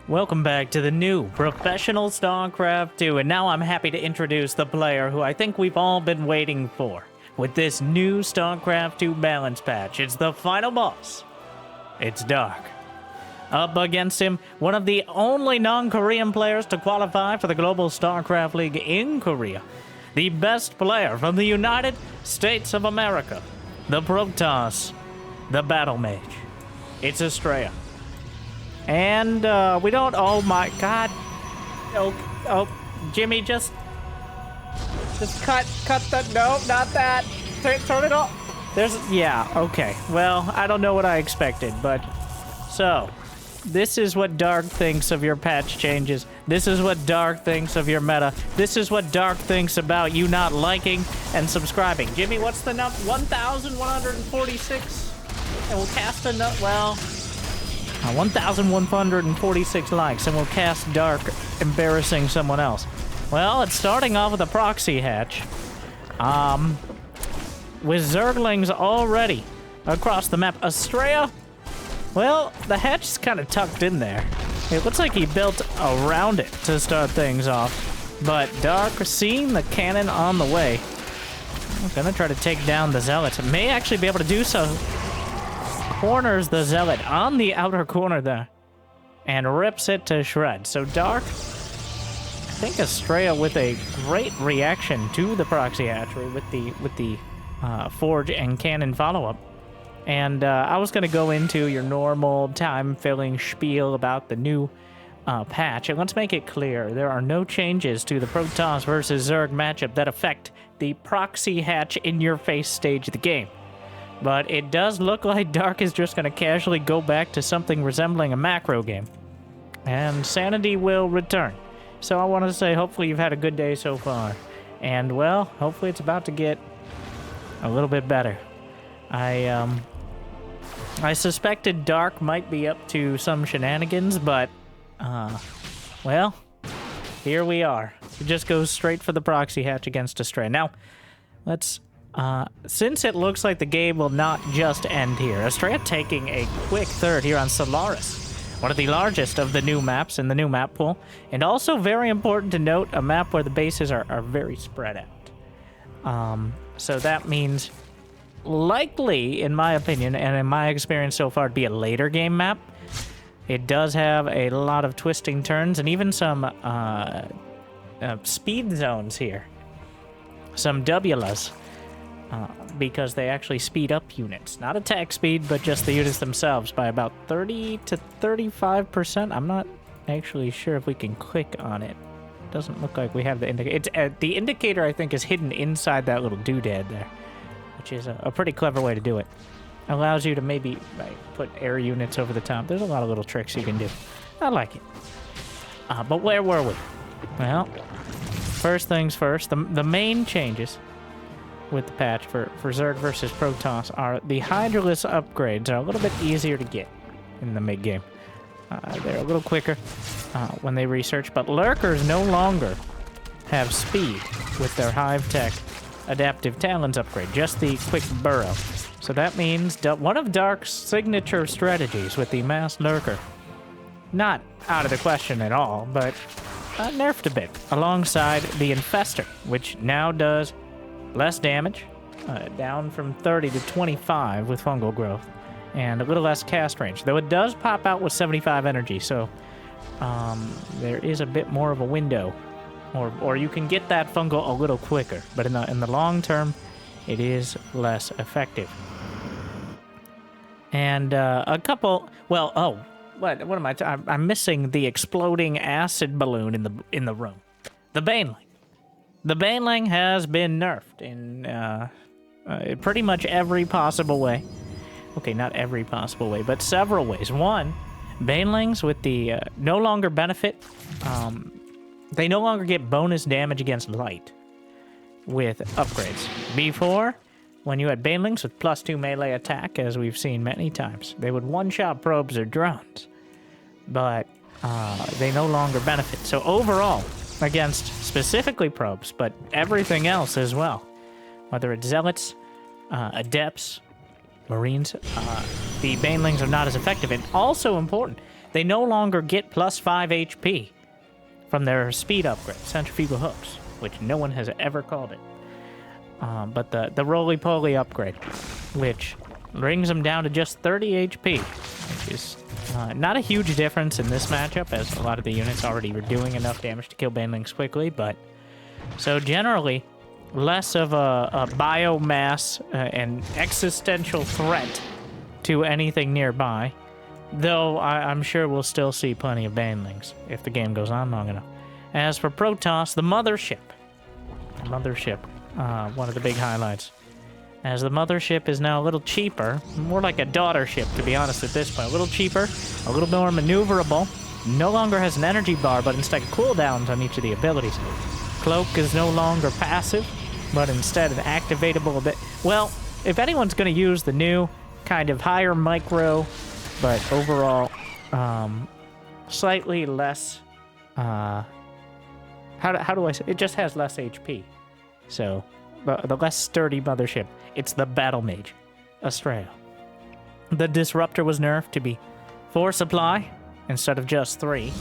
Welcome back to the new Professional StarCraft 2, and now I'm happy to introduce the player who I think we've all been waiting for. With this new StarCraft 2 Balance Patch, it's the final boss. It's Dark. Up against him, one of the only non-Korean players to qualify for the Global StarCraft League in Korea. The best player from the United States of America. The Protoss. The Battle Mage. It's Astrea. And we don't. Oh my God! Oh, Jimmy, just cut the. No, not that. Turn it off. Yeah. Okay. Well, I don't know what I expected, but so this is what Dark thinks of your patch changes. This is what Dark thinks of your meta. This is what Dark thinks about you not liking and subscribing. Jimmy, what's the number? 1,146. And we'll cast a well. 1,146 likes, and we'll cast Dark embarrassing someone else. Well, it's starting off with a proxy hatch. With Zerglings already across the map. Astrea, well, the hatch is kind of tucked in there. It looks like he built around it to start things off. But Dark, seeing the cannon on the way, gonna try to take down the Zealots. May actually be able to do so. Corners the Zealot on the outer corner there and rips it to shreds. So Dark, I think Astrea with a great reaction to the proxy hatchery with the forge and cannon follow-up. And I was going to go into your normal time-filling spiel about the new patch. And let's make it clear, there are no changes to the Protoss versus Zerg matchup that affect the proxy hatch in-your-face stage of the game. But it does look like Dark is just going to casually go back to something resembling a macro game. And sanity will return. So I want to say, hopefully you've had a good day so far. And, well, hopefully it's about to get a little bit better. I suspected Dark might be up to some shenanigans, but, well, here we are. It just goes straight for the proxy hatch against Astrea. Now, let's... since it looks like the game will not just end here, Astrea taking a quick third here on Solaris, one of the largest of the new maps in the new map pool, and also very important to note, a map where the bases are very spread out. So that means likely, in my opinion, and in my experience so far, to be a later game map. It does have a lot of twisting turns and even some speed zones here. Some WLAs. Because they actually speed up units. Not attack speed, but just the units themselves by about 30 to 35%. I'm not actually sure if we can click on it. Doesn't look like we have the indicator. The indicator, I think, is hidden inside that little doodad there, which is a pretty clever way to do it. Allows you to maybe put air units over the top. There's a lot of little tricks you can do. I like it. But where were we? Well, first things first, the main changes with the patch for Zerg versus Protoss are the Hydralisk upgrades are a little bit easier to get in the mid-game. They're a little quicker when they research, but Lurkers no longer have speed with their Hive Tech Adaptive Talons upgrade, just the quick burrow. So that means one of Dark's signature strategies with the Mass Lurker, not out of the question at all, but nerfed a bit, alongside the Infestor, which now does less damage, down from 30 to 25 with fungal growth, and a little less cast range. Though it does pop out with 75 energy, so there is a bit more of a window, or you can get that fungal a little quicker. But in the long term, it is less effective. And a couple. Well, what am I? I'm missing the exploding acid balloon in the room. The Baneling. The Baneling has been nerfed in pretty much every possible way. Okay, not every possible way, but several ways. One, Banelings with the no longer benefit. They no longer get bonus damage against light with upgrades. Before, when you had Banelings with +2 melee attack, as we've seen many times, they would one-shot probes or drones. But they no longer benefit. So overall, against specifically probes, but everything else as well, whether it's Zealots, Adepts, Marines, the Banelings are not as effective. And also important, they no longer get plus 5 HP from their speed upgrade, centrifugal hooks, which no one has ever called it. But the roly-poly upgrade, which brings them down to just 30 HP, which is not a huge difference in this matchup, as a lot of the units already were doing enough damage to kill banelings quickly, but so generally, less of a biomass and existential threat to anything nearby, though I'm sure we'll still see plenty of banelings if the game goes on long enough. As for Protoss, the mothership, one of the big highlights, as the mothership is now a little cheaper, more like a daughter ship, to be honest, at this point. A little cheaper, a little more maneuverable, no longer has an energy bar, but instead cooldowns on each of the abilities. Cloak is no longer passive, but instead an activatable bit. Well, if anyone's going to use the new kind of higher micro, but overall slightly less, how do I say, it just has less HP. So, the less sturdy mothership, it's the Battle Mage, Astrea. The Disruptor was nerfed to be 4 supply instead of just 3.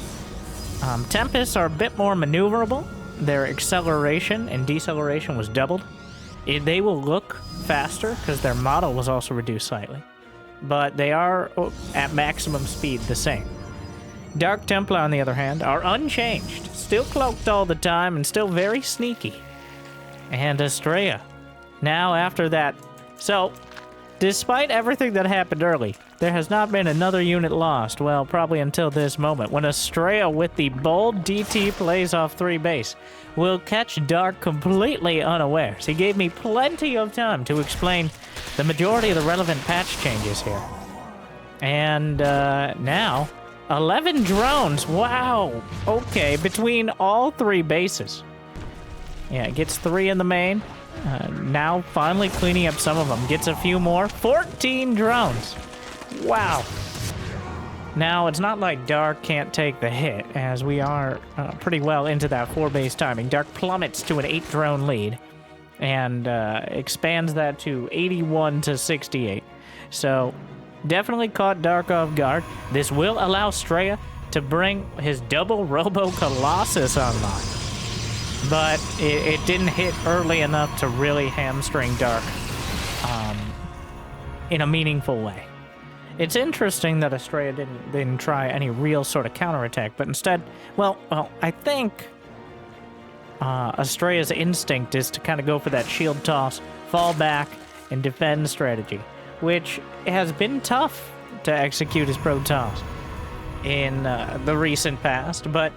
Tempests are a bit more maneuverable. Their acceleration and deceleration was doubled. They will look faster because their model was also reduced slightly, but they are at maximum speed the same. Dark Templar, on the other hand, are unchanged, still cloaked all the time and still very sneaky. And Astrea, now after that, so despite everything that happened early, there has not been another unit lost, well, probably until this moment, when Astrea with the bold DT plays off 3 base will catch Dark completely unawares. He gave me plenty of time to explain the majority of the relevant patch changes here. And now, 11 drones, wow, okay, between all 3 bases. Yeah, it gets 3 in the main. Now finally cleaning up some of them. Gets a few more. 14 drones. Wow. Now, it's not like Dark can't take the hit, as we are pretty well into that 4-base timing. Dark plummets to an 8-drone lead and expands that to 81 to 68. So, definitely caught Dark off guard. This will allow Astrea to bring his double Robo Colossus online. But it didn't hit early enough to really hamstring Dark in a meaningful way. It's interesting that Astrea didn't try any real sort of counterattack, but instead, well, I think Astrea's instinct is to kind of go for that shield toss, fall back, and defend strategy, which has been tough to execute as Protoss in the recent past, but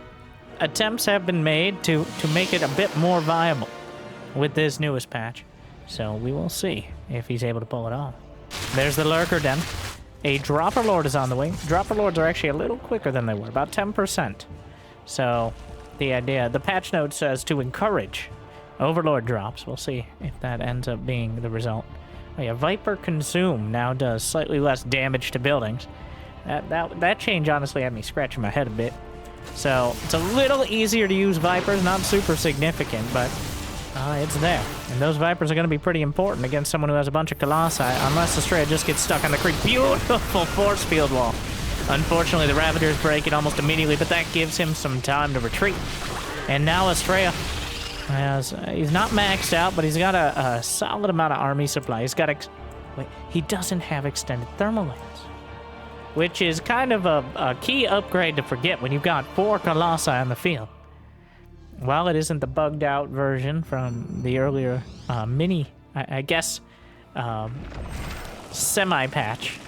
attempts have been made to make it a bit more viable with this newest patch. So we will see if he's able to pull it off. There's the Lurker Den. A Dropper Lord is on the way. Dropper Lords are actually a little quicker than they were, about 10%. So the idea, the patch note says to encourage Overlord drops. We'll see if that ends up being the result. Oh yeah, Viper Consume now does slightly less damage to buildings. That change honestly had me scratching my head a bit. So it's a little easier to use Vipers, not super significant, but it's there. And those Vipers are going to be pretty important against someone who has a bunch of Colossi, unless Astrea just gets stuck on the creep. Beautiful force field wall. Unfortunately, the Ravagers break it almost immediately, but that gives him some time to retreat. And now Astrea he's not maxed out, but he's got a solid amount of army supply. He's got wait, he doesn't have extended thermal lanes, which is kind of a key upgrade to forget when you've got 4 Colossi on the field. While it isn't the bugged out version from the earlier mini, I guess, semi-patch,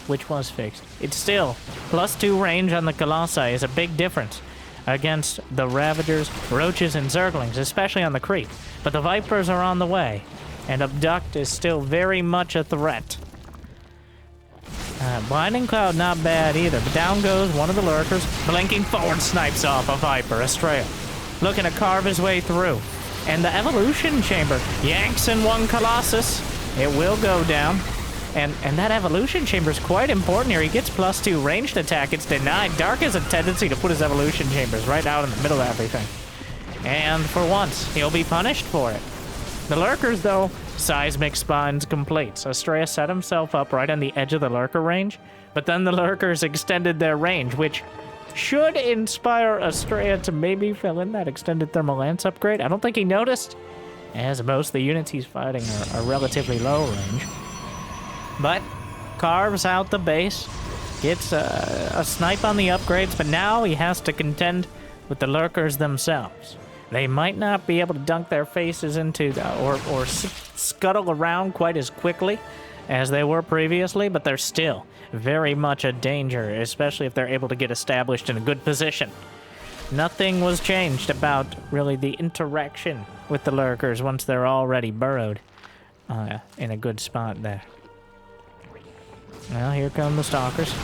which was fixed, it's still +2 range on the Colossi is a big difference against the Ravagers, Roaches, and Zerglings, especially on the creep. But the Vipers are on the way, and Abduct is still very much a threat. Blinding Cloud, not bad either, but down goes one of the Lurkers. Blinking forward snipes off a Viper, Astrea, looking to carve his way through. And the Evolution Chamber yanks in one Colossus. It will go down. And that Evolution Chamber is quite important here. He gets +2 ranged attack. It's denied. Dark has a tendency to put his Evolution Chambers right out in the middle of everything. And for once, he'll be punished for it. The Lurkers, though, Seismic spines complete. So Astrea set himself up right on the edge of the lurker range, but then the lurkers extended their range, which should inspire Astrea to maybe fill in that extended thermal lance upgrade. I don't think he noticed, as most of the units he's fighting are relatively low range. But carves out the base, gets a snipe on the upgrades, but now he has to contend with the lurkers themselves. They might not be able to dunk their faces into or scuttle around quite as quickly as they were previously, but they're still very much a danger, especially if they're able to get established in a good position. Nothing was changed about really the interaction with the lurkers once they're already burrowed in a good spot there. Well, here come the stalkers.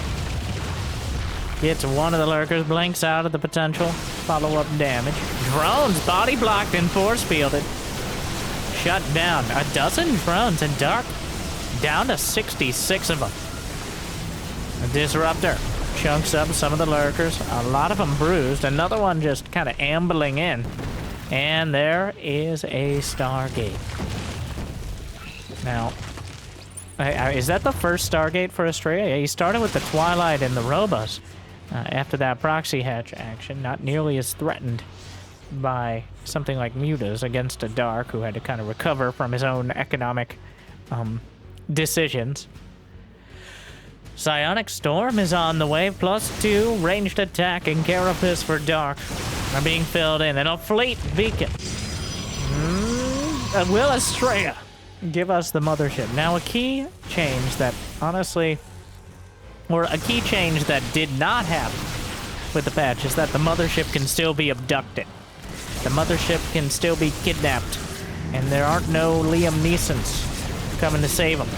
Gets one of the lurkers, blinks out at the potential follow-up damage. Drones body blocked and force fielded. Shut down. A dozen drones, and Dark down to 66 of them. A disruptor chunks up some of the lurkers. A lot of them bruised. Another one just kind of ambling in. And there is a Stargate. Now, is that the first Stargate for Astrea? Yeah, he started with the Twilight and the Robos. After that proxy hatch action, not nearly as threatened by something like Mutas against a Dark who had to kind of recover from his own economic decisions. Psionic Storm is on the way, +2 ranged attack and Carapace for Dark are being filled in, and a fleet beacon. Will Astrea give us the mothership? Now, a key change that honestly, or a key change that did not happen with the patch is that the mothership can still be abducted. The mothership can still be kidnapped, and there aren't no Liam Neesons coming to save him.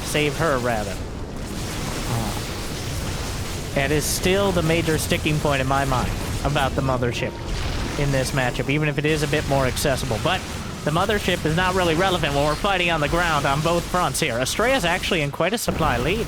Save her, rather. That is still the major sticking point in my mind about the mothership in this matchup, even if it is a bit more accessible. But the mothership is not really relevant when we're fighting on the ground on both fronts here. Astrea's actually in quite a supply lead.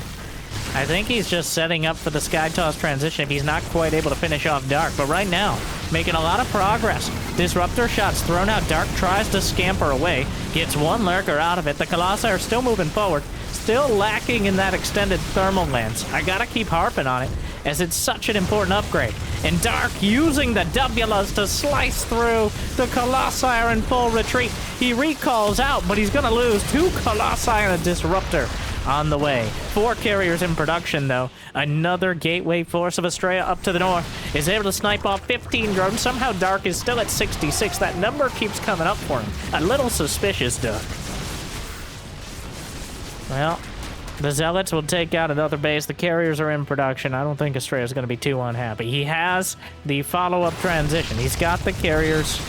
I think he's just setting up for the Skytoss transition if he's not quite able to finish off Dark. But right now, making a lot of progress. Disruptor shots thrown out. Dark tries to scamper away. Gets one lurker out of it. The Colossi are still moving forward. Still lacking in that extended thermal lance. I gotta keep harping on it, as it's such an important upgrade. And Dark using the Wulas to slice through. The Colossi are in full retreat. He recalls out, but he's gonna lose 2 Colossi and a Disruptor on the way. 4 carriers in production, though. Another gateway force of Astrea up to the north is able to snipe off 15 drones. Somehow Dark is still at 66. That number keeps coming up for him. A little suspicious, Doug. Well, the Zealots will take out another base. The carriers are in production. I don't think Astrea is going to be too unhappy. He has the follow-up transition. He's got the carriers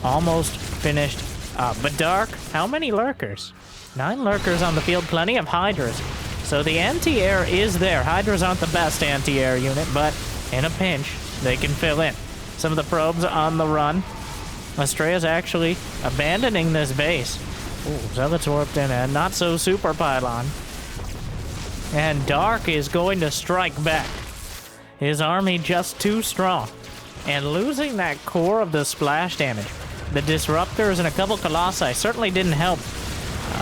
almost finished up. But Dark, how many lurkers? 9 lurkers on the field, plenty of Hydras. So the anti-air is there. Hydras aren't the best anti-air unit, but in a pinch, they can fill in. Some of the probes on the run. Astrea's actually abandoning this base. Ooh, Zealots warped in a not-so-super pylon. And Dark is going to strike back. His army just too strong. And losing that core of the splash damage. The Disruptors and a couple Colossi certainly didn't help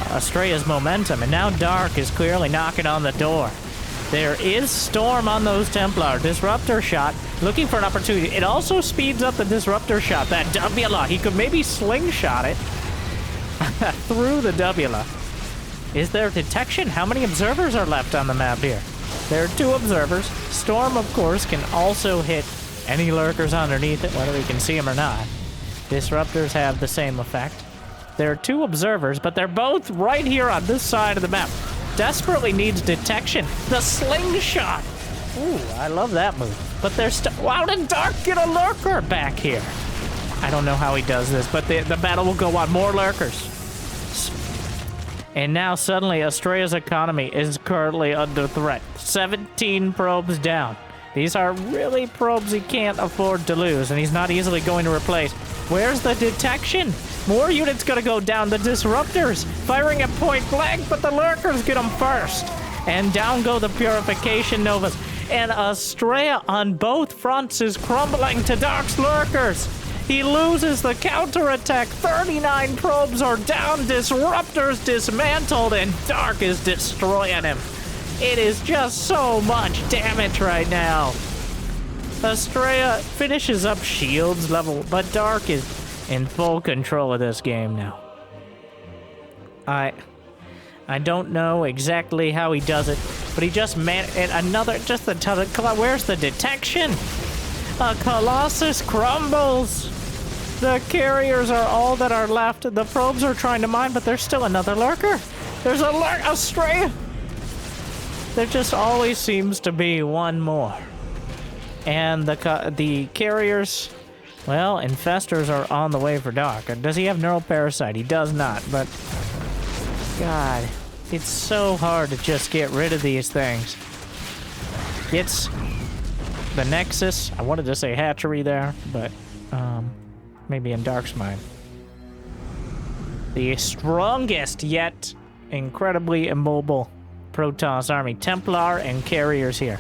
Astrea's momentum, and now Dark is clearly knocking on the door. There is Storm on those Templar. Disruptor shot, looking for an opportunity. It also speeds up the Disruptor shot. That Wula, he could maybe slingshot it through the Wula. Is there detection? How many observers are left on the map here? There are 2 observers. Storm, of course, can also hit any lurkers underneath it, whether we can see them or not. Disruptors have the same effect. There are 2 observers, but they're both right here on this side of the map. Desperately needs detection. The slingshot! Ooh, I love that move. But they're still... Wow, did Dark get a lurker back here? I don't know how he does this, but the battle will go on. More lurkers. And now suddenly Astrea's economy is currently under threat. 17 probes down. These are really probes he can't afford to lose, and he's not easily going to replace. Where's the detection? More units gonna go down. The Disruptors firing at point blank, but the lurkers get them first. And down go the Purification Novas. And Astrea on both fronts is crumbling to Dark's lurkers. He loses the counterattack. 39 probes are down, disruptors dismantled, and Dark is destroying him. It is just so much damage right now. Astrea finishes up shields level, but Dark is in full control of this game now. I don't know exactly how he does it, but he just where's the detection? A Colossus crumbles. The carriers are all that are left. The probes are trying to mine, but there's still another lurker. There's a Astrea. There just always seems to be one more. And the carriers, well, infestors are on the way for Dark. Does he have neural parasite? He does not, but God, it's so hard to just get rid of these things. It's the Nexus. I wanted to say hatchery there, but maybe in Dark's mind. The strongest yet incredibly immobile Protoss army. Templar and carriers here.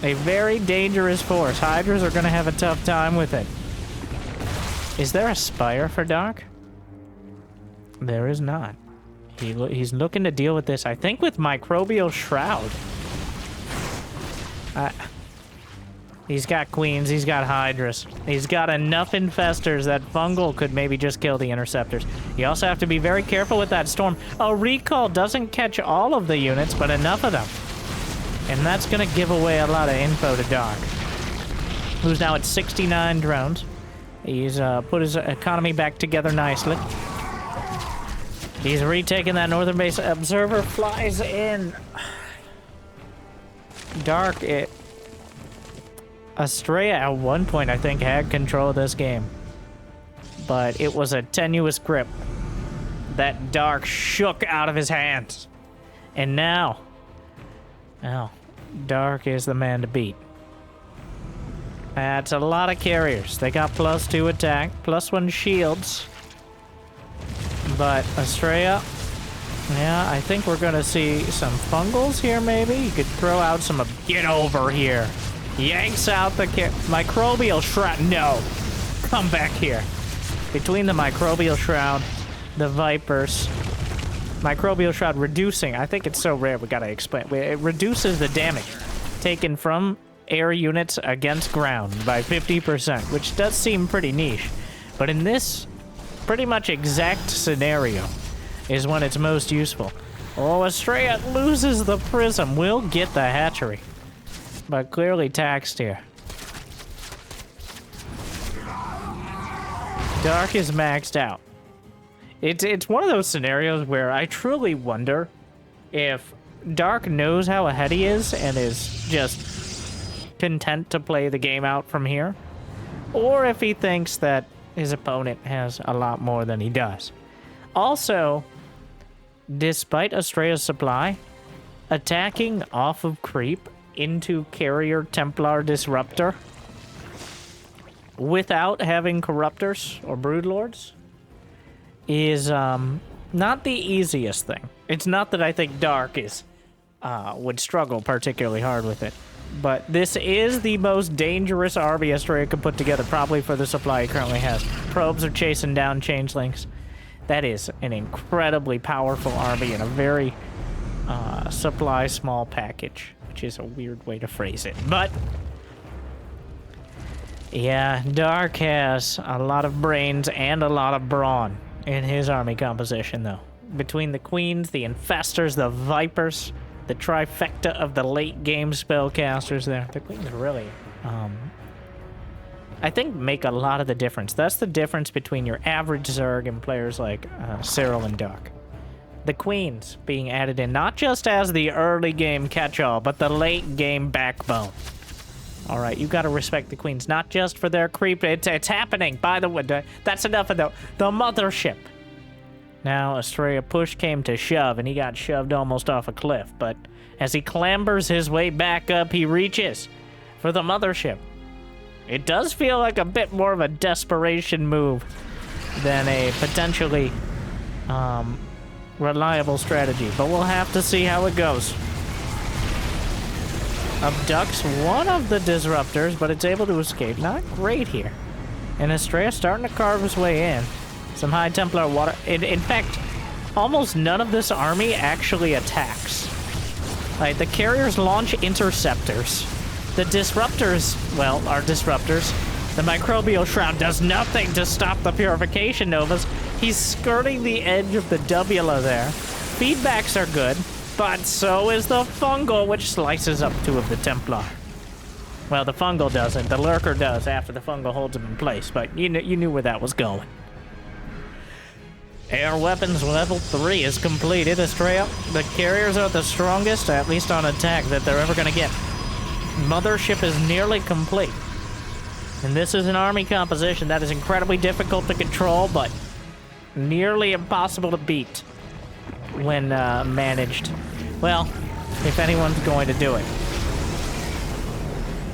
A very dangerous force. Hydras are going to have a tough time with it. Is there a Spire for Dark? There is not. He's looking to deal with this, I think, with Microbial Shroud. He's got Queens, he's got Hydras. He's got enough Infestors that Fungal could maybe just kill the Interceptors. You also have to be very careful with that Storm. A Recall doesn't catch all of the units, but enough of them. And that's going to give away a lot of info to Dark, who's now at 69 drones. He's put his economy back together nicely. He's retaking that northern base. Observer flies in. Dark, Astrea at one point, I think, had control of this game. But it was a tenuous grip that Dark shook out of his hands. And now, Dark is the man to beat. That's a lot of carriers. They got +2 attack, +1 shields. But Astrea, yeah, I think we're going to see some Fungals here, maybe. You could throw out some... Get over here. Yanks out the Microbial Shroud. No. Come back here. Between the Microbial Shroud, the Vipers... Microbial Shroud reducing... I think it's so rare, we gotta explain. It reduces the damage taken from air units against ground by 50%, which does seem pretty niche. But in this pretty much exact scenario is when it's most useful. Oh, Astrea loses the Prism. We'll get the hatchery. But clearly taxed here. Dark is maxed out. It's one of those scenarios where I truly wonder if Dark knows how ahead he is and is just content to play the game out from here, or if he thinks that his opponent has a lot more than he does. Also, despite Astrea's supply, attacking off of creep into Carrier Templar Disruptor without having Corruptors or Broodlords is not the easiest thing. It's not that I think Dark is would struggle particularly hard with it, but this is the most dangerous army Astrea could put together, probably for the supply he currently has. Probes are chasing down Changelings. That is an incredibly powerful army in a very supply small package, which is a weird way to phrase it. But yeah, Dark has a lot of brains and a lot of brawn in his army composition, though. Between the Queens, the Infestors, the Vipers, the trifecta of the late game spellcasters there. The Queens really, I think, make a lot of the difference. That's the difference between your average Zerg and players like Cyril and Dark. The Queens being added in not just as the early game catch-all, but the late game backbone. All right, you got to respect the Queens, not just for their creep. It's happening. By the way, that's enough of the mothership. Now, Astrea push came to shove, and he got shoved almost off a cliff. But as he clambers his way back up, he reaches for the mothership. It does feel like a bit more of a desperation move than a potentially reliable strategy. But we'll have to see how it goes. Abducts one of the disruptors, but it's able to escape. Not great here. And Astrea starting to carve his way in. Some High Templar water. In fact, almost none of this army actually attacks. Like, the carriers launch interceptors. The disruptors, well, are disruptors. The microbial shroud does nothing to stop the purification novas. He's skirting the edge of the Wla there. Feedbacks are good, but so is the fungal, which slices up 2 of the Templar. Well, the fungal doesn't. The lurker does after the fungal holds him in place, but you knew where that was going. Air weapons level 3 is completed. Astrea, the carriers are the strongest, at least on attack, that they're ever going to get. Mothership is nearly complete. And this is an army composition that is incredibly difficult to control, but nearly impossible to beat when managed. Well, if anyone's going to do it.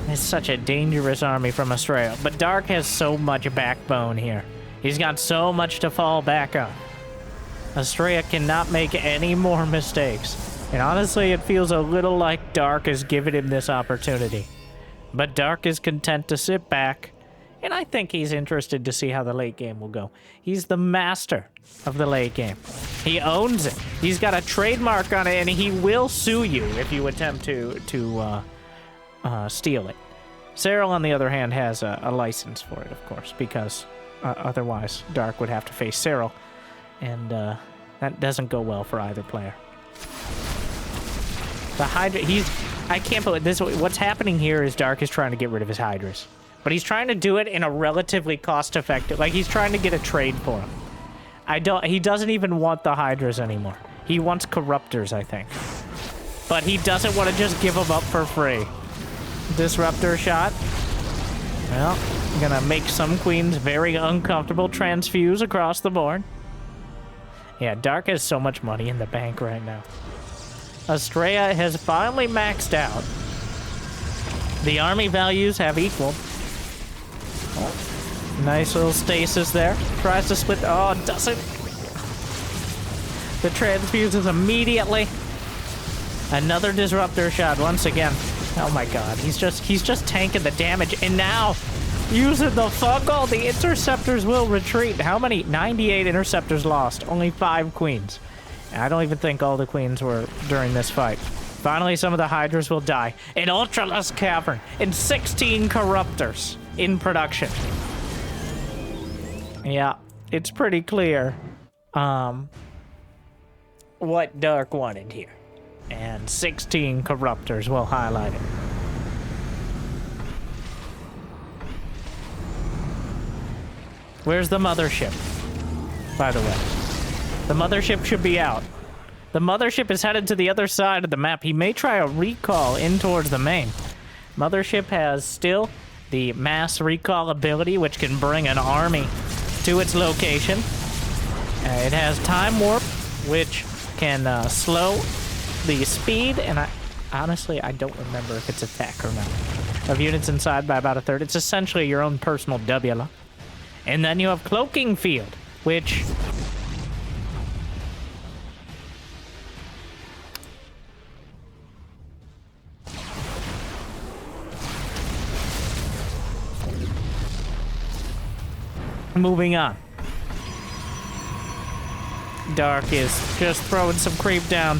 It's such a dangerous army from Astrea, but Dark has so much backbone here. He's got so much to fall back on. Astrea cannot make any more mistakes. And honestly, it feels a little like Dark is giving him this opportunity. But Dark is content to sit back, and I think he's interested to see how the late game will go. He's the master of the late game. He owns it. He's got a trademark on it, and he will sue you if you attempt to steal it. Cyril, on the other hand, has a license for it, of course, because otherwise Dark would have to face Cyril, and that doesn't go well for either player. The Hydra, I can't believe this. What's happening here is Dark is trying to get rid of his Hydras. But he's trying to do it in a relatively cost-effective, like he's trying to get a trade for them. He doesn't even want the Hydras anymore. He wants Corruptors, I think. But he doesn't want to just give them up for free. Disruptor shot. Well, gonna make some queens very uncomfortable. Transfuse across the board. Yeah, Dark has so much money in the bank right now. Astrea has finally maxed out. The army values have equaled. Oh, nice little stasis there. Tries to split. Oh, doesn't. The transfuses immediately. Another disruptor shot once again. Oh my god, he's just tanking the damage, and now using the fungal, the interceptors will retreat. How many? 98 interceptors lost, only 5 queens. I don't even think all the queens were during this fight. Finally, some of the Hydras will die. An Ultraless Cavern and 16 Corruptors in production. Yeah, it's pretty clear what Dark wanted here. And 16 Corruptors will highlight it. Where's the mothership, by the way? The mothership should be out. The mothership is headed to the other side of the map. He may try a recall in towards the main. Mothership has still the mass recall ability, which can bring an army to its location. It has time warp, which can slow the speed, and honestly, I don't remember if it's attack or not, of units inside by about a third. It's essentially your own personal Wla. And then you have Cloaking Field, which... Moving on. Dark is just throwing some creep down.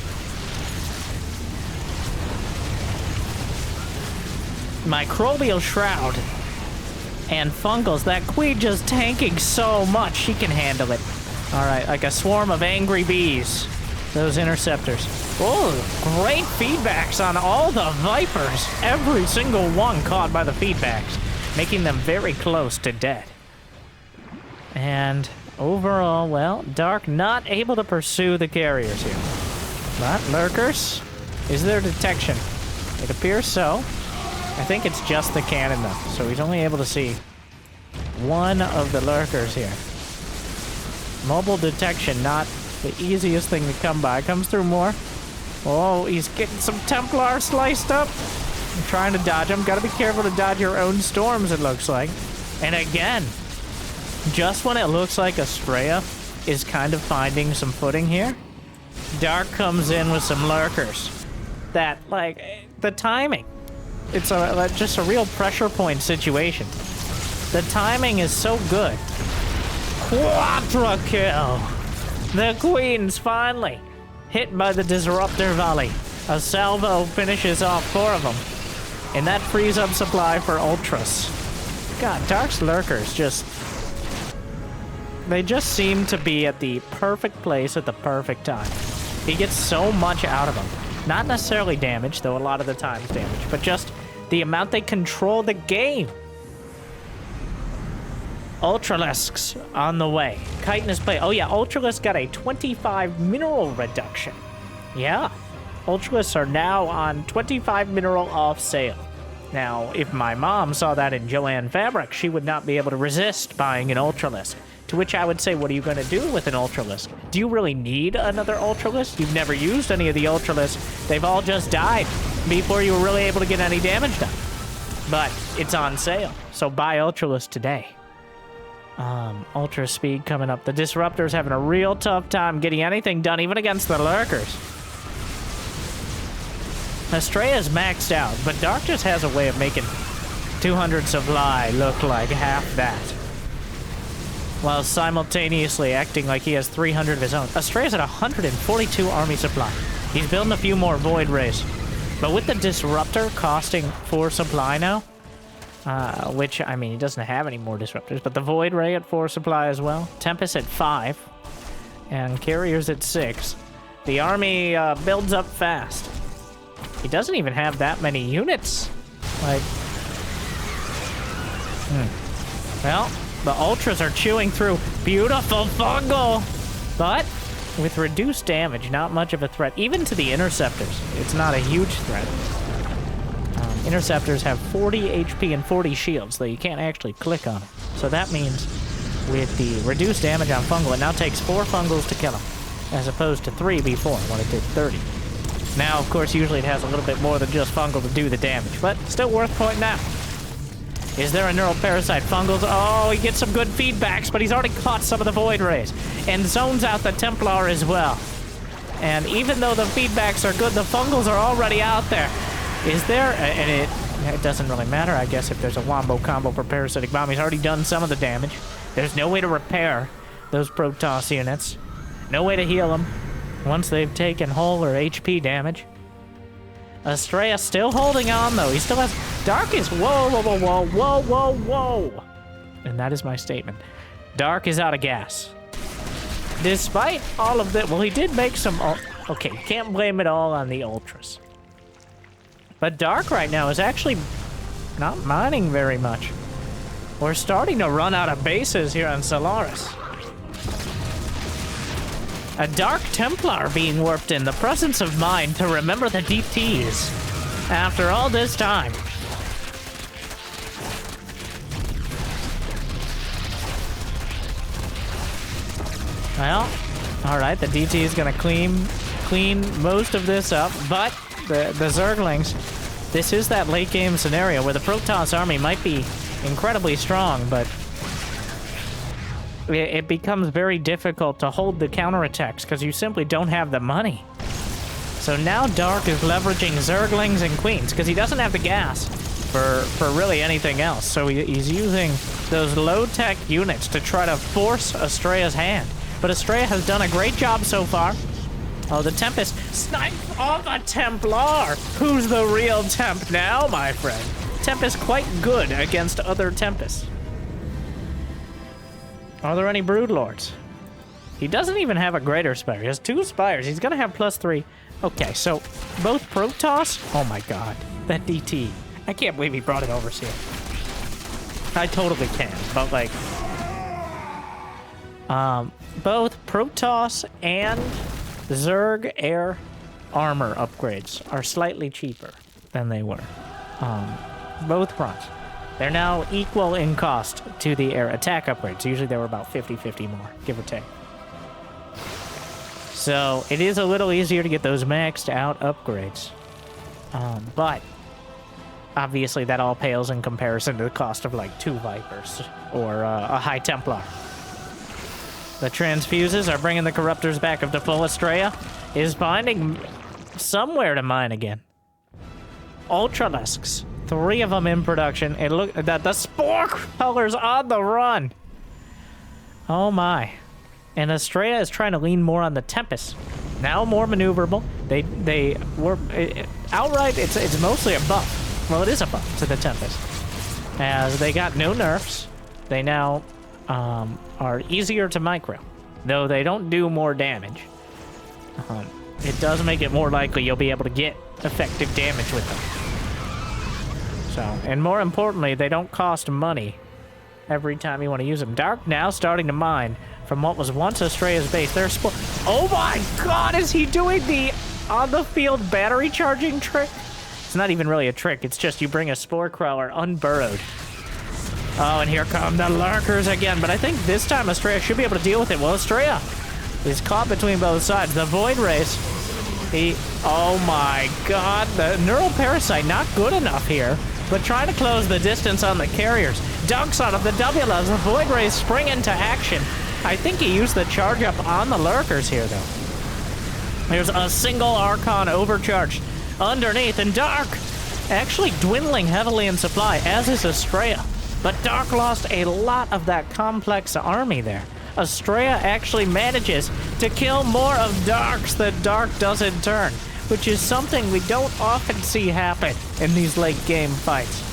Microbial Shroud and Fungals. That queen just tanking so much. She can handle it. Alright, like a swarm of angry bees. Those interceptors. Oh, great feedbacks on all the Vipers. Every single one caught by the feedbacks, making them very close to dead. And overall, well, Dark not able to pursue the carriers here. But Lurkers, is there detection? It appears so. I think it's just the cannon though, so he's only able to see one of the Lurkers here. Mobile detection, not the easiest thing to come by. Comes through more. Oh, he's getting some Templar sliced up. I'm trying to dodge him. Gotta be careful to dodge your own storms, it looks like. And again, just when it looks like Astrea is kind of finding some footing here, Dark comes in with some Lurkers. That, like, the timing. It's just a real pressure point situation. The timing is so good. Quadra kill! The Queens finally hit by the Disruptor Volley. A salvo finishes off 4 of them. And that frees up supply for Ultras. God, Dark's Lurkers just... They just seem to be at the perfect place at the perfect time. He gets so much out of them. Not necessarily damage, though a lot of the times damage, but just the amount they control the game. Ultralisks on the way. Chitin is play. Oh yeah, Ultralisk got a 25 mineral reduction. Yeah. Ultralisks are now on 25 mineral off sale. Now, if my mom saw that in Joanne Fabric, she would not be able to resist buying an Ultralisk. To which I would say, what are you going to do with an Ultralisk? Do you really need another Ultralisk? You've never used any of the Ultralisks. They've all just died before you were really able to get any damage done. But it's on sale, so buy Ultralisk today. Ultra speed coming up. The Disruptor's having a real tough time getting anything done, even against the Lurkers. Astrea's maxed out, but Dark just has a way of making 200 supply look like half that, while simultaneously acting like he has 300 of his own. Astrea's at 142 army supply. He's building a few more Void Rays. But with the Disruptor costing 4 supply now, which, I mean, he doesn't have any more Disruptors, but the Void Ray at 4 supply as well. Tempest at 5, and Carriers at 6. The army builds up fast. He doesn't even have that many units. Like, well, the Ultras are chewing through beautiful fungal, but with reduced damage, not much of a threat. Even to the Interceptors, it's not a huge threat. Interceptors have 40 HP and 40 shields, though you can't actually click on it. So that means with the reduced damage on fungal, it now takes 4 fungals to kill him, as opposed to 3 before, when it did 30. Now, of course, usually it has a little bit more than just fungal to do the damage, but still worth pointing out. Is there a neural parasite? Fungals? Oh, he gets some good feedbacks, but he's already caught some of the Void Rays and zones out the Templar as well. And even though the feedbacks are good, the fungals are already out there. Is there? And it doesn't really matter, I guess, if there's a wombo combo for Parasitic Bomb. He's already done some of the damage. There's no way to repair those Protoss units. No way to heal them once they've taken hull or HP damage. Astrea still holding on, though. He still has... Dark is... Whoa, whoa, whoa, whoa, whoa, whoa, whoa. And that is my statement. Dark is out of gas. Despite all of that... Well, he did make some... Okay, can't blame it all on the Ultras. But Dark right now is actually not mining very much. We're starting to run out of bases here on Solaris. A Dark Templar being warped in, the presence of mind to remember the DTs after all this time. Well, alright, the DT is gonna clean most of this up, but the Zerglings, this is that late game scenario where the Protoss army might be incredibly strong, but it becomes very difficult to hold the counterattacks because you simply don't have the money. So now Dark is leveraging Zerglings and Queens because he doesn't have the gas for really anything else. So he's using those low-tech units to try to force Astrea's hand. But Astrea has done a great job so far. Oh, the Tempest sniped off a Templar. Who's the real Temp now, my friend? Tempest quite good against other Tempests. Are there any Broodlords? He doesn't even have a Greater Spire. He has 2 Spires. He's gonna have +3. Okay, so both Protoss... Oh my god, that DT. I can't believe he brought it overseas. I totally can, but like... both Protoss and Zerg air armor upgrades are slightly cheaper than they were. Both fronts. They're now equal in cost to the air attack upgrades. Usually they were about 50-50 more, give or take. So it is a little easier to get those maxed out upgrades. But obviously that all pales in comparison to the cost of like 2 Vipers or a High Templar. The transfuses are bringing the Corruptors back up to full. Astrea is finding somewhere to mine again. Ultralisks 3 of them in production. It look that the Spore Queller's on the run. Oh my. And Astrea is trying to lean more on the Tempest. Now more maneuverable. They were outright. It's mostly a buff. Well, it is a buff to the Tempest, as they got no nerfs. They now are easier to micro, though they don't do more damage. It does make it more likely you'll be able to get effective damage with them. So, and more importantly, they don't cost money every time you want to use them. Dark now starting to mine from what was once Astrea's base. There's oh my god, is he doing the on-the-field battery charging trick? It's not even really a trick, it's just you bring a Spore Crawler unburrowed. Oh, and here come the Lurkers again, but I think this time Astrea should be able to deal with it. Well, Astrea is caught between both sides. The Void Race, oh my god, the Neural Parasite not good enough here, but trying to close the distance on the carriers. Dunks out of the WLs, the Void Rays spring into action. I think he used the charge up on the Lurkers here, though. There's a single Archon overcharged underneath, and Dark actually dwindling heavily in supply, as is Astrea. But Dark lost a lot of that complex army there. Astrea actually manages to kill more of Darks than Dark does in turn, which is something we don't often see happen in these late game fights.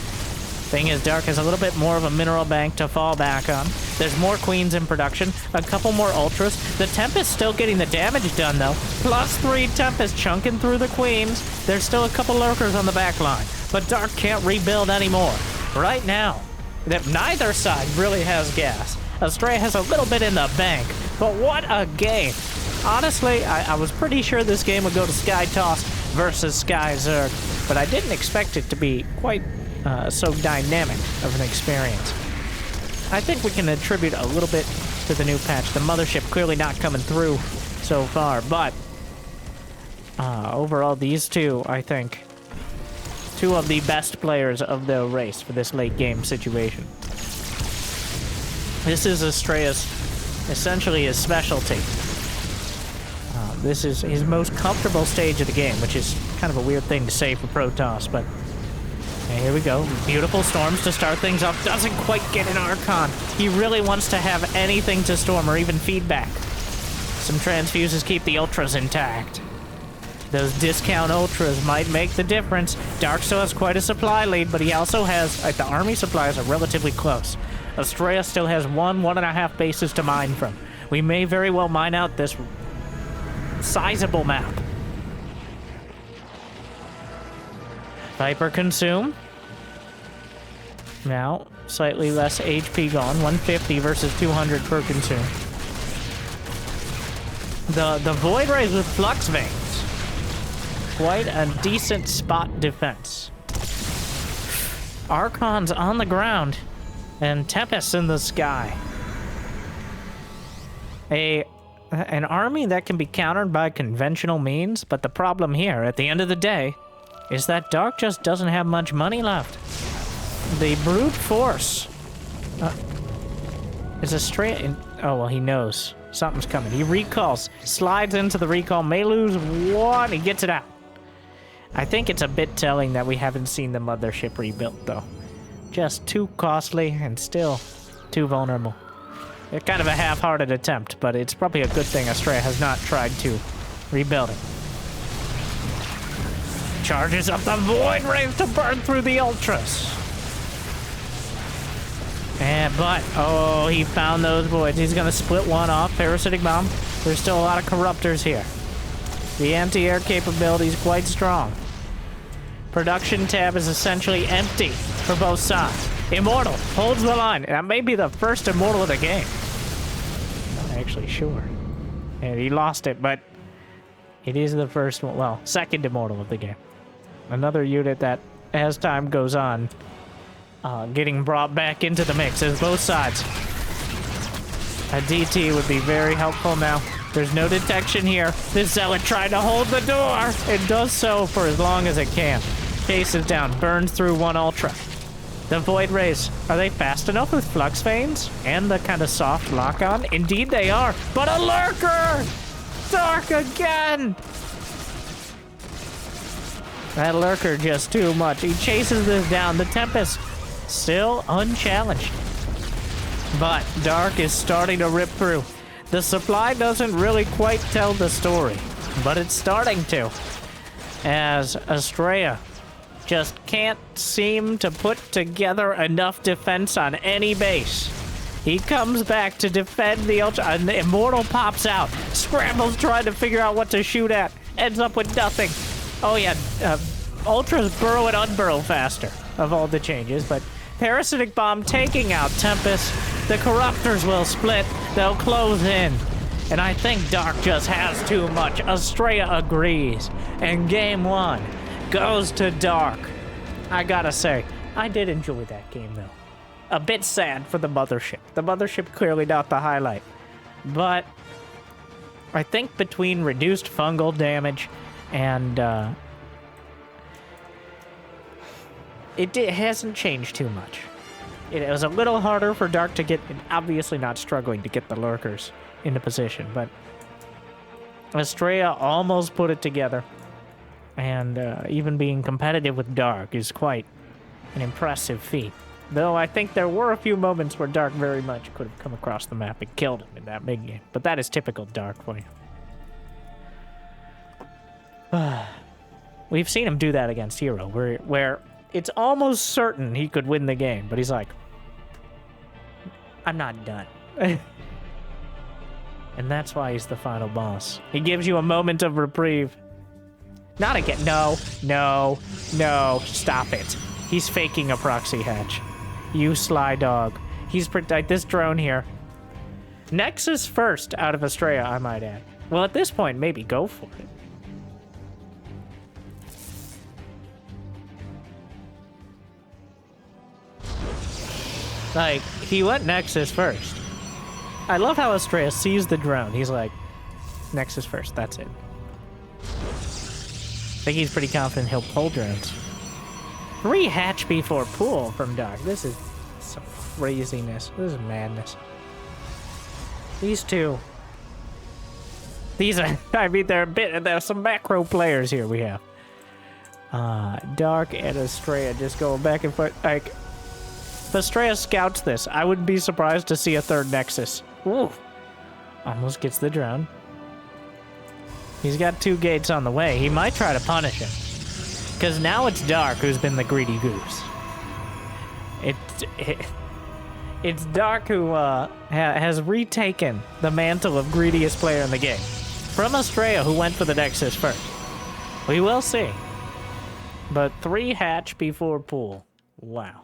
Thing is, Dark has a little bit more of a mineral bank to fall back on. There's more Queens in production, a couple more Ultras. The Tempest still getting the damage done, though. +3 Tempest chunking through the Queens. There's still a couple Lurkers on the back line, but Dark can't rebuild anymore. Right now, that neither side really has gas. Astrea has a little bit in the bank, but what a game. Honestly, I was pretty sure this game would go to Sky Toss versus Sky Zerg, but I didn't expect it to be quite so dynamic of an experience. I think we can attribute a little bit to the new patch. The mothership clearly not coming through so far, but overall, these two, I think, two of the best players of the race for this late game situation. This is Astrea's, essentially his specialty. This is his most comfortable stage of the game, which is kind of a weird thing to say for Protoss, but here we go. Beautiful storms to start things off. Doesn't quite get an Archon. He really wants to have anything to storm or even feedback. Some transfuses keep the Ultras intact. Those discount Ultras might make the difference. Dark still has quite a supply lead, but he also has, the army supplies are relatively close. Astrea still has 1.5 bases to mine from. We may very well mine out this sizable map. Viper consume. Now, slightly less HP gone. 150 versus 200 per consume. The Void Rays with Flux Veins. Quite a decent spot defense. Archons on the ground. And Tempest in the sky. An army that can be countered by conventional means, but the problem here, at the end of the day, is that Dark just doesn't have much money left. The brute force is a straight... Oh, well, he knows. Something's coming. He recalls. Slides into the recall. May lose one. He gets it out. I think it's a bit telling that we haven't seen the mothership rebuilt, though. Just too costly and still too vulnerable. It's kind of a half-hearted attempt, but it's probably a good thing Astrea has not tried to rebuild it. Charges up the Void Rays to burn through the Ultras. Oh, he found those Voids. He's going to split one off. Parasitic Bomb. There's still a lot of Corruptors here. The anti-air capability is quite strong. Production tab is essentially empty for both sides. Immortal holds the line. That may be the first Immortal of the game. Not actually sure. And he lost it, but it is the first one. Well, second Immortal of the game. Another unit that, as time goes on, getting brought back into the mix as both sides. A DT would be very helpful now. There's no detection here. This Zealot trying to hold the door. It does so for as long as it can. Chases down, burns through one Ultra. The Void Rays, are they fast enough with Flux Veins? And the kind of soft lock-on? Indeed they are, but a Lurker! Dark again! That lurker just too much. He chases this down. The Tempest still unchallenged. But Dark is starting to rip through. The supply doesn't really quite tell the story, but it's starting to. As Astrea just can't seem to put together enough defense on any base. He comes back to defend the Ultra, and the Immortal pops out. Scrambles trying to figure out what to shoot at. Ends up with nothing. Oh yeah, Ultras burrow and unburrow faster of all the changes, but Parasitic Bomb taking out Tempest. The Corruptors will split. They'll close in. And I think Dark just has too much. Astrea agrees. And game 1 goes to Dark. I gotta say, I did enjoy that game though. A bit sad for the Mothership. The Mothership clearly not the highlight. But I think between reduced fungal damage and it hasn't changed too much. It was a little harder for Dark to get, obviously not struggling to get the lurkers into position, but Astrea almost put it together. And even being competitive with Dark is quite an impressive feat. Though I think there were a few moments where Dark very much could have come across the map and killed him in that big game. But that is typical Dark for you. We've seen him do that against Hero, where it's almost certain he could win the game, but he's like, I'm not done. And that's why he's the final boss. He gives you a moment of reprieve. Not again. No, no, no. Stop it. He's faking a proxy hatch. You sly dog. He's like this drone here. Nexus first out of Astrea, I might add. Well, at this point, maybe go for it. Like, he went Nexus first. I love how Astrea sees the drone. He's like, Nexus first, that's it. I think he's pretty confident he'll pull drones. 3 hatch before pool from Dark. This is some craziness. This is madness. These two. These are, I mean, there's some macro players here we have. Dark and Astrea just going back and forth. Like, if Astrea scouts this, I wouldn't be surprised to see a 3rd Nexus. Ooh. Almost gets the drone. He's got 2 gates on the way. He might try to punish him. Because now it's Dark who's been the greedy goose. It's Dark who has retaken the mantle of greediest player in the game. From Astrea, who went for the Nexus first. We will see. But 3 hatch before pool. Wow.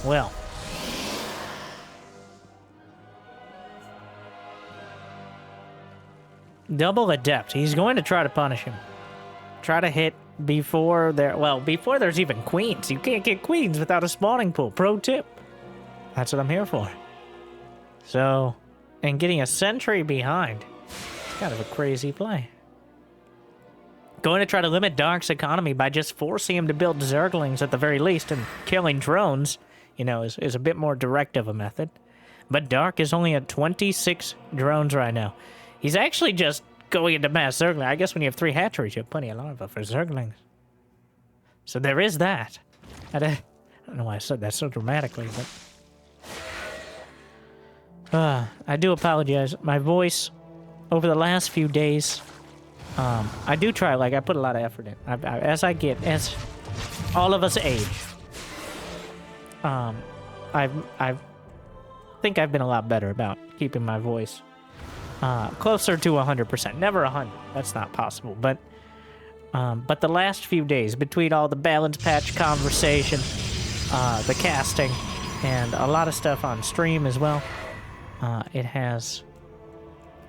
Well. Double Adept. He's going to try to punish him. Try to hit before before there's even queens. You can't get queens without a spawning pool. Pro tip. That's what I'm here for. So, and getting a sentry behind. It's kind of a crazy play. Going to try to limit Dark's economy by just forcing him to build Zerglings at the very least, and killing drones, you know, is a bit more direct of a method. But Dark is only at 26 drones right now. He's actually just going into mass Zergling. I guess when you have 3 hatcheries, you have plenty of larvae for Zerglings. So there is that. I don't know why I said that so dramatically, but... I do apologize. My voice, over the last few days... I do try, like, I put a lot of effort in. As all of us age, I think I've been a lot better about keeping my voice closer to 100%. Never 100. That's not possible. But the last few days, between all the balance patch conversation, the casting, and a lot of stuff on stream as well, it has,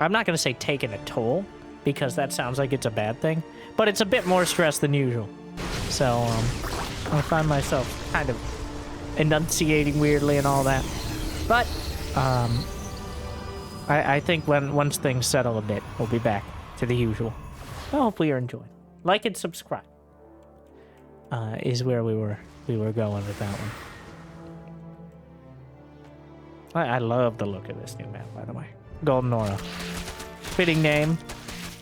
I'm not going to say taken a toll, because that sounds like it's a bad thing, but it's a bit more stress than usual. So, I find myself kind of enunciating weirdly and all that. But, I think once things settle a bit, we'll be back to the usual. Well, hopefully you're enjoying. Like and subscribe. Is where we were going with that one. I love the look of this new map, by the way. Golden Aura. Fitting name.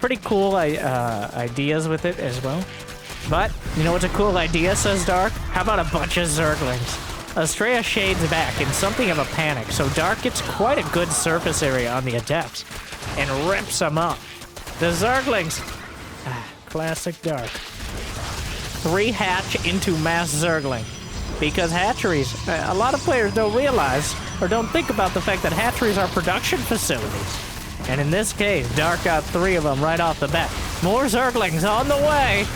Pretty cool ideas with it as well. But, you know what's a cool idea, says Dark? How about a bunch of Zerglings? Astrea shades back in something of a panic, so Dark gets quite a good surface area on the Adepts and rips them up. The Zerglings. Classic Dark. 3 hatch into mass Zergling. Because hatcheries, a lot of players don't realize or don't think about the fact that hatcheries are production facilities. And in this case, Dark got 3 of them right off the bat. More Zerglings on the way.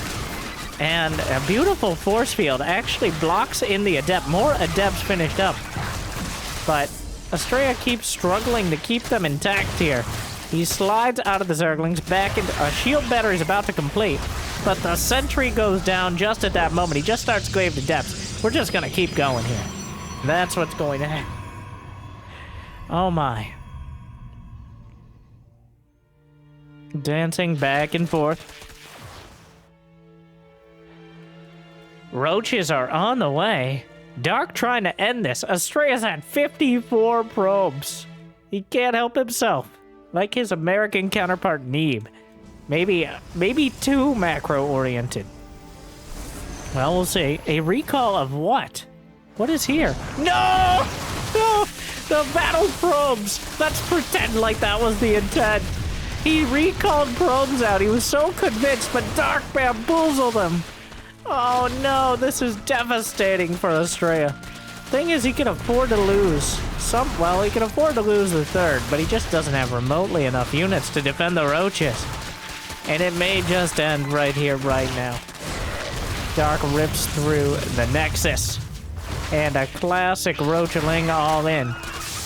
And a beautiful force field actually blocks in the Adept. More Adepts finished up. But Astrea keeps struggling to keep them intact here. He slides out of the Zerglings back into a shield battery is about to complete. But the sentry goes down just at that moment. He just starts Glaive to Depths. We're just going to keep going here. That's what's going to happen. Oh my. Dancing back and forth. Roaches are on the way. Dark trying to end this. Astrea's had 54 probes. He can't help himself. Like his American counterpart, Neeb. Maybe too macro-oriented. Well, we'll see. A recall of what? What is here? No! No! The battle probes! Let's pretend like that was the intent. He recalled probes out. He was so convinced, but Dark bamboozled him. Oh no, this is devastating for Astrea. Thing is, he can afford to lose. Well, he can afford to lose the 3rd, but he just doesn't have remotely enough units to defend the Roaches. And it may just end right here, right now. Dark rips through the Nexus. And a classic Roachling all in.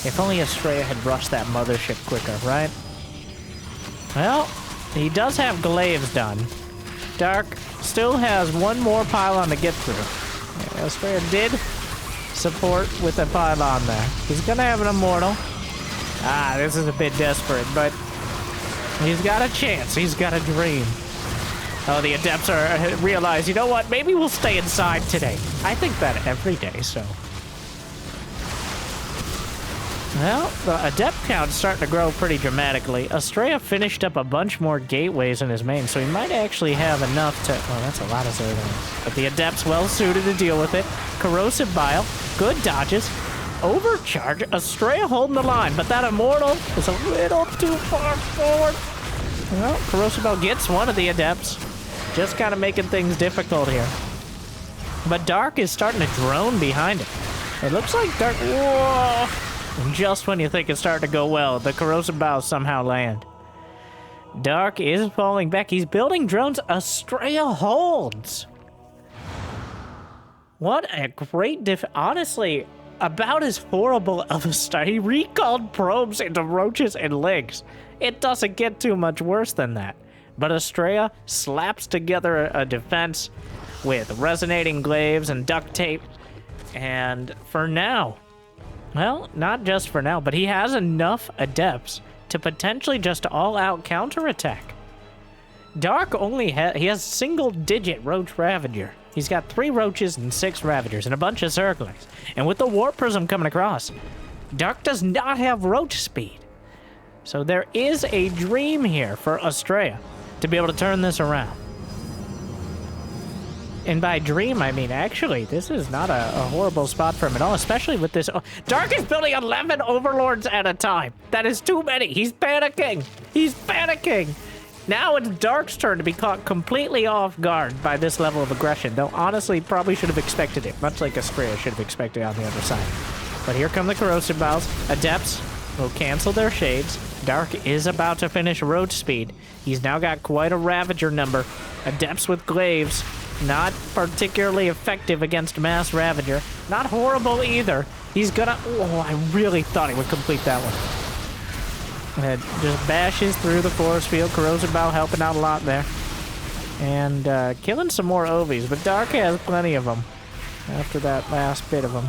If only Astrea had rushed that mothership quicker, right? Well, he does have glaives done. Dark still has one more pylon to get through. Yeah, Astrea did support with a pylon there. He's gonna have an immortal. This is a bit desperate, but he's got a chance. He's got a dream. Oh, the Adepts realize, you know what? Maybe we'll stay inside today. I think that every day, so. Well, the Adept count's starting to grow pretty dramatically. Astrea finished up a bunch more gateways in his main, so he might actually have enough to... Well, that's a lot of Zerglings. But the Adept's well-suited to deal with it. Corrosive Bile, good dodges. Overcharge, Astrea holding the line, but that Immortal is a little too far forward. Well, Corrosive Bile gets one of the Adepts. Just kind of making things difficult here. But Dark is starting to drone behind it. It looks like Dark... Whoa! And just when you think it's starting to go well, the Corrosive Bows somehow land. Dark is falling back. He's building drones. Astrea holds. What a great honestly, about as horrible of a start. He recalled probes into Roaches and Legs. It doesn't get too much worse than that. But Astrea slaps together a defense with resonating glaives and duct tape. And for now... Well, not just for now, but he has enough Adepts to potentially just all-out counterattack. Dark only he has single-digit Roach Ravager. He's got 3 Roaches and 6 Ravagers and a bunch of Zerglings. And with the Warp Prism coming across, Dark does not have Roach speed. So there is a dream here for Astrea to be able to turn this around. And by dream, I mean, actually, this is not a horrible spot for him at all, especially with this... Oh, Dark is building 11 Overlords at a time. That is too many. He's panicking. He's panicking. Now it's Dark's turn to be caught completely off guard by this level of aggression, though honestly, probably should have expected it, much like Astrea should have expected on the other side. But here come the Corrosive Bows. Adepts will cancel their shades. Dark is about to finish Roach speed. He's now got quite a Ravager number. Adepts with glaives. Not particularly effective against Mass Ravager. Not horrible either. He's gonna... Oh, I really thought he would complete that one. And just bashes through the force field. Corrosive Bow helping out a lot there. And killing some more Ovies. But Dark has plenty of them. After that last bit of them.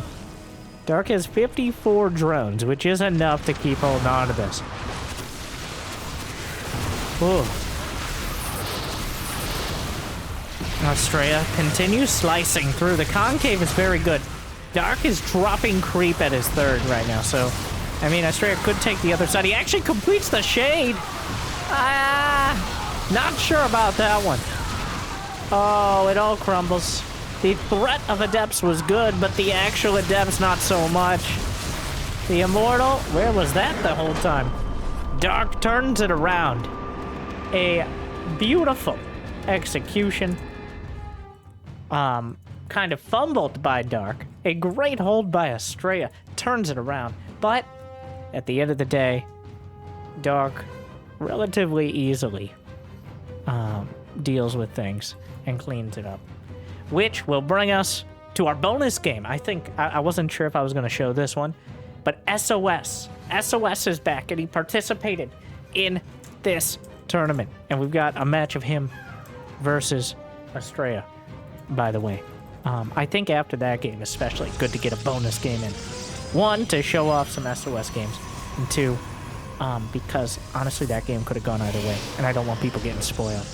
Dark has 54 drones, which is enough to keep holding on to this. Ooh. Astrea continues slicing through. The concave is very good. Dark is dropping creep at his third right now, so... I mean, Astrea could take the other side. He actually completes the shade! Not sure about that one. Oh, it all crumbles. The threat of Adepts was good, but the actual Adepts not so much. The Immortal, where was that the whole time? Dark turns it around. A beautiful execution. Kind of fumbled by Dark. A great hold by Astrea. Turns it around. But, at the end of the day, Dark relatively easily deals with things and cleans it up. Which will bring us to our bonus game. I think, I wasn't sure if I was going to show this one, but SOS. SOS is back, and he participated in this tournament. And we've got a match of him versus Astrea, by the way. I think after that game, especially, good to get a bonus game in. One, to show off some SOS games, and two, because honestly, that game could have gone either way, and I don't want people getting spoiled.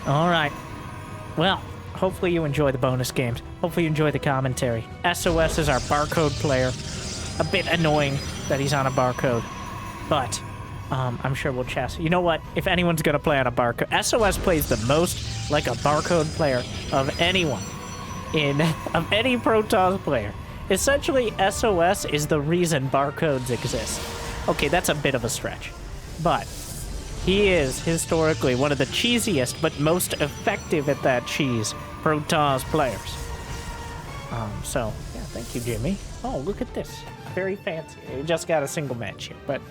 All right. Well, hopefully you enjoy the bonus games. Hopefully you enjoy the commentary. SOS is our barcode player. A bit annoying that he's on a barcode, but I'm sure we'll chess. You know what? If anyone's going to play on a barcode, SOS plays the most like a barcode player of anyone of any Protoss player. Essentially, SOS is the reason barcodes exist. Okay, that's a bit of a stretch, but he is historically one of the cheesiest but most effective at that cheese Protoss players. So, yeah, thank you, Jimmy. Oh, look at this. Very fancy. We just got a single match here, but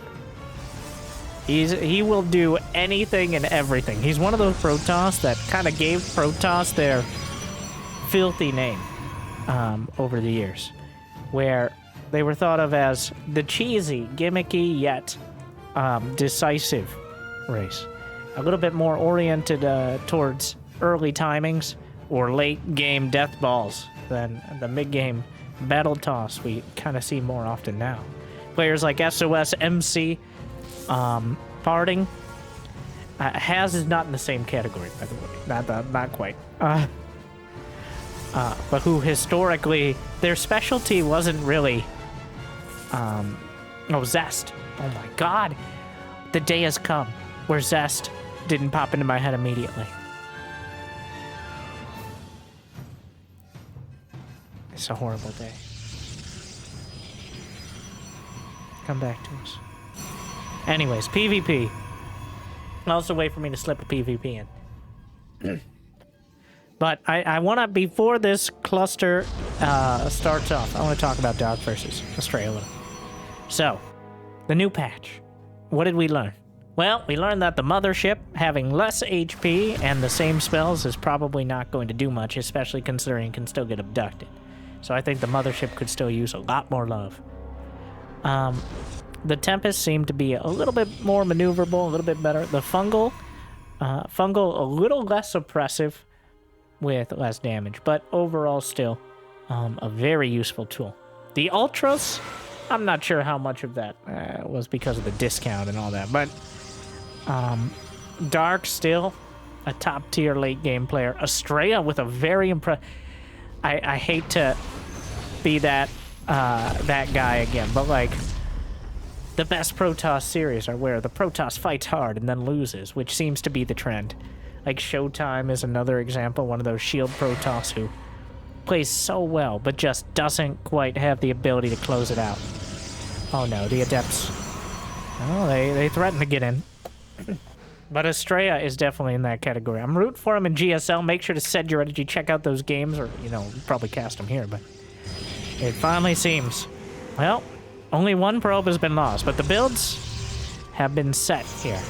he will do anything and everything. He's one of those Protoss that kind of gave Protoss their filthy name over the years, where they were thought of as the cheesy, gimmicky, yet decisive race. A little bit more oriented towards early timings or late game death balls than the mid-game battle toss we kind of see more often now. Players like SOS, MC, Parting. Has is not in the same category, by the way. Not quite. But who historically, their specialty wasn't really, Zest. Oh my god. The day has come where Zest didn't pop into my head immediately. It's a horrible day. Come back to us. Anyways, PvP. Also wait for me to slip a PvP in. But I want to, before this cluster starts off, I want to talk about Dark versus Astrea a little. So, the new patch. What did we learn? Well, we learned that the mothership having less HP and the same spells is probably not going to do much, especially considering it can still get abducted. So I think the mothership could still use a lot more love. The Tempest seemed to be a little bit more maneuverable, a little bit better. The Fungal a little less oppressive with less damage, but overall still a very useful tool. The Ultras, I'm not sure how much of that was because of the discount and all that, but Dark still a top tier late game player. Astrea with a very I hate to be that guy again, but like the best Protoss series are where the Protoss fights hard and then loses, which seems to be the trend. Like Showtime is another example, one of those shield Protoss who plays so well, but just doesn't quite have the ability to close it out. Oh no, the Adepts. Oh, they threaten to get in. But Astrea is definitely in that category. I'm rooting for him in GSL. Make sure to set your energy, check out those games, or, you know, probably cast them here, but it finally seems. Well, only one probe has been lost, but the builds have been set here.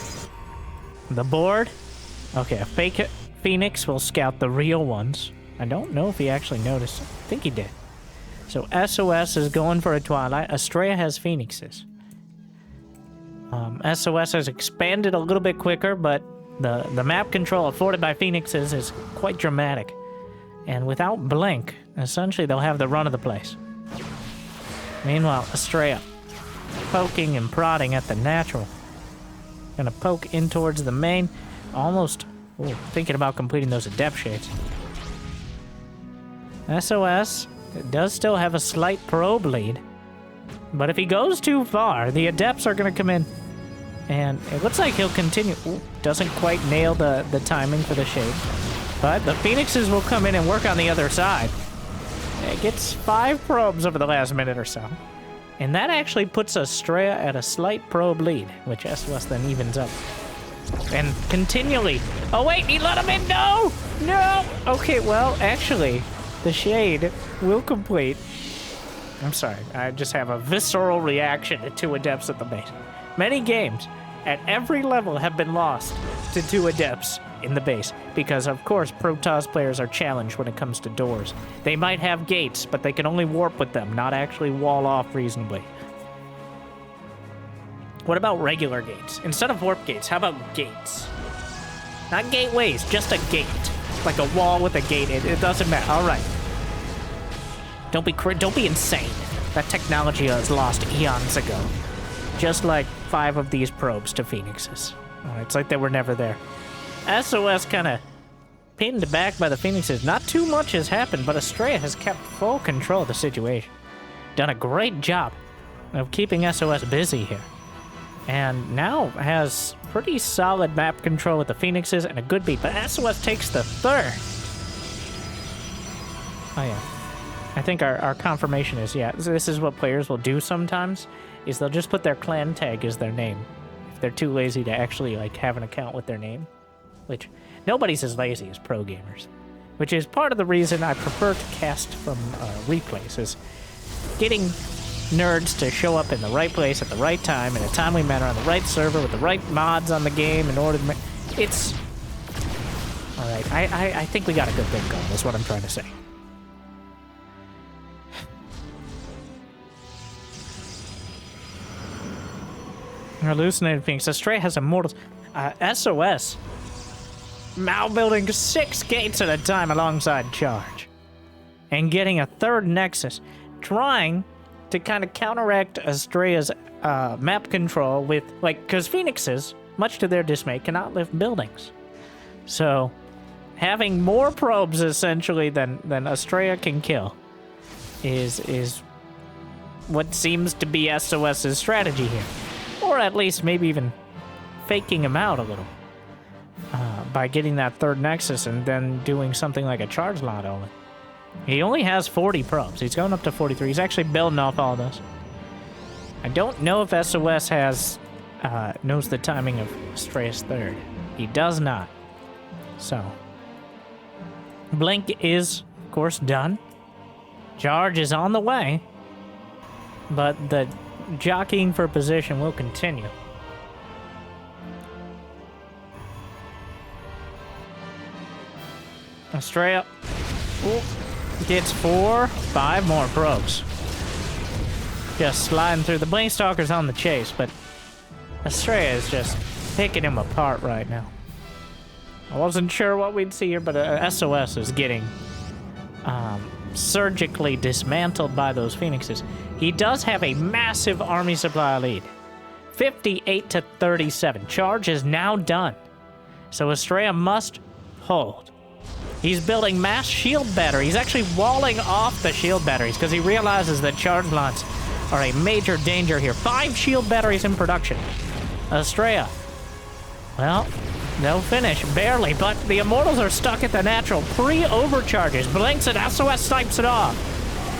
The board. Okay, a fake Phoenix will scout the real ones. I don't know if he actually noticed. I think he did. So SOS is going for a Twilight. Astrea has Phoenixes. SOS has expanded a little bit quicker, but the map control afforded by Phoenixes is quite dramatic. And without Blink, essentially they'll have the run of the place. Meanwhile, Astrea poking and prodding at the natural. Gonna poke in towards the main. Almost thinking about completing those adept shades. SOS does still have a slight probe lead. But if he goes too far, the adepts are gonna come in. And it looks like he'll continue. Ooh, doesn't quite nail the timing for the shade. But the Phoenixes will come in and work on the other side. It gets 5 probes over the last minute or so. And that actually puts Astrea at a slight probe lead, which SOS then evens up. And continually... Oh wait, he let him in! No! No! Okay, well, actually, the shade will complete. I'm sorry, I just have a visceral reaction to 2 adepts at the base. Many games at every level have been lost to 2 adepts in the base because, of course, Protoss players are challenged when it comes to doors. They might have gates, but they can only warp with them, not actually wall off reasonably. What about regular gates? Instead of warp gates, how about gates? Not gateways, just a gate. Like a wall with a gate. It doesn't matter. All right. Don't be insane. That technology was lost eons ago. Just like 5 of these probes to Phoenixes. It's like they were never there. SOS kind of pinned back by the Phoenixes. Not too much has happened, but Astrea has kept full control of the situation. Done a great job of keeping SOS busy here. And now has pretty solid map control with the Phoenixes and a good beat. But SOS takes the 3rd. Oh yeah. I think our confirmation is, yeah, this is what players will do sometimes, is they'll just put their clan tag as their name. If they're too lazy to actually, like, have an account with their name. Which, nobody's as lazy as pro gamers. Which is part of the reason I prefer to cast from replays, is getting nerds to show up in the right place at the right time, in a timely manner, on the right server, with the right mods on the game, in order to make... It's... Alright, I think we got a good thing going, that's what I'm trying to say. Hallucinated Phoenix. Astrea has Immortals. SOS. Now building 6 gates at a time alongside Charge. And getting a 3rd Nexus. Trying to kind of counteract Astrea's map control with, like, because Phoenixes, much to their dismay, cannot lift buildings. So, having more probes, essentially, than Astrea can kill is what seems to be SOS's strategy here. Or at least maybe even faking him out a little. By getting that 3rd Nexus and then doing something like a charge lot only. He only has 40 probes. He's going up to 43. He's actually building off all this. I don't know if SOS knows the timing of Astrea's 3rd. He does not. So. Blink is, of course, done. Charge is on the way. But the jockeying for position will continue. Astrea gets 5 more probes. Just sliding through. The Blink Stalker's on the chase, but Astrea is just picking him apart right now. I wasn't sure what we'd see here, but SOS is getting surgically dismantled by those Phoenixes. He does have a massive army supply lead. 58 to 37. Charge is now done. So Astrea must hold. He's building mass shield batteries. He's actually walling off the shield batteries because he realizes that charge lots are a major danger here. 5 shield batteries in production. Astrea. Well, they'll finish, barely, but the Immortals are stuck at the natural. Pre-overcharges. Blinks it, SOS snipes it off.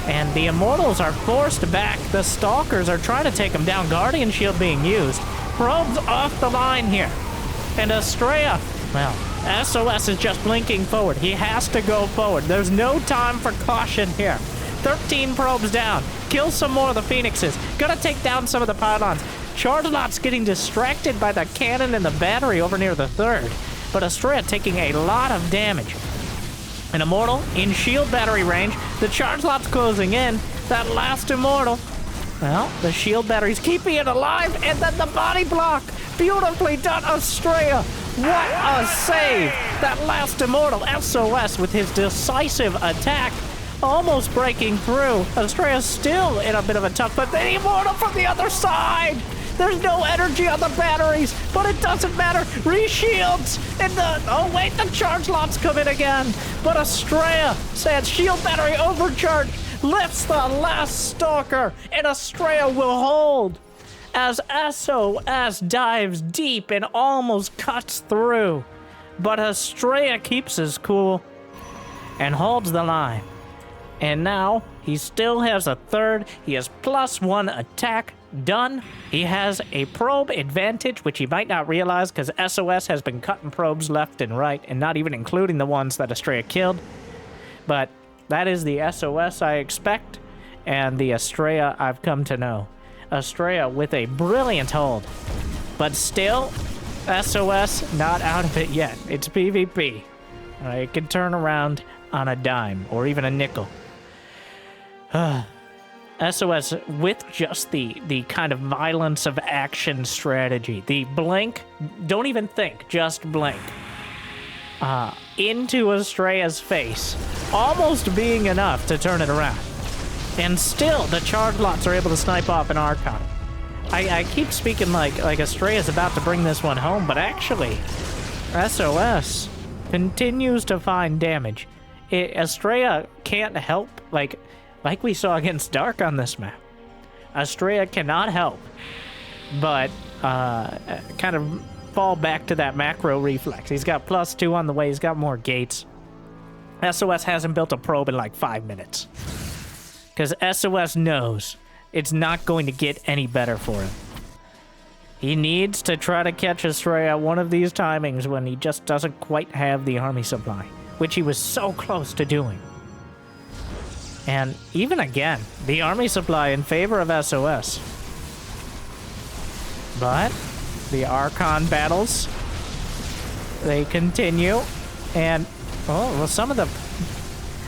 And the Immortals are forced back. The Stalkers are trying to take them down. Guardian Shield being used. Probes off the line here. And Astrea, well, SOS is just blinking forward. He has to go forward. There's no time for caution here. 13 probes down. Kill some more of the Phoenixes. Gonna take down some of the pylons. Charge Lot's getting distracted by the cannon and the battery over near the 3rd. But Astrea taking a lot of damage. An Immortal in shield battery range. The Charge Lot's closing in. That last Immortal. Well, the shield battery's keeping it alive. And then the body block. Beautifully done, Astrea. What a save! That last Immortal, SOS, with his decisive attack, almost breaking through. Astrea's still in a bit of a tough, but the Immortal from the other side! There's no energy on the batteries, but it doesn't matter. Reshields, and oh wait, the charge lots come in again. But Astrea said shield battery overcharge, lifts the last Stalker, and Astrea will hold as SOS dives deep and almost cuts through. But Astrea keeps his cool and holds the line. And now he still has a third. He has +1 attack done. He has a probe advantage, which he might not realize because SOS has been cutting probes left and right, and not even including the ones that Astrea killed. But that is the SOS I expect, and the Astrea I've come to know. Astrea with a brilliant hold, but still, SOS not out of it yet. It's PvP. It can turn around on a dime or even a nickel. SOS with just the kind of violence of action strategy. The blink, don't even think, just blink. Into Astrea's face, almost being enough to turn it around. And still, the charge lots are able to snipe off an Archon. I keep speaking like Astrea's about to bring this one home, but actually, SOS continues to find damage. Astrea can't help, like we saw against Dark on this map. Astrea cannot help but kind of fall back to that macro reflex. He's got +2 on the way. He's got more gates. SOS hasn't built a probe in like 5 minutes. Because SOS knows it's not going to get any better for him. He needs to try to catch Astrea one of these timings when he just doesn't quite have the army supply, which he was so close to doing. And even again, the army supply in favor of SOS. But the Archon battles, they continue. And, oh, well, some of the...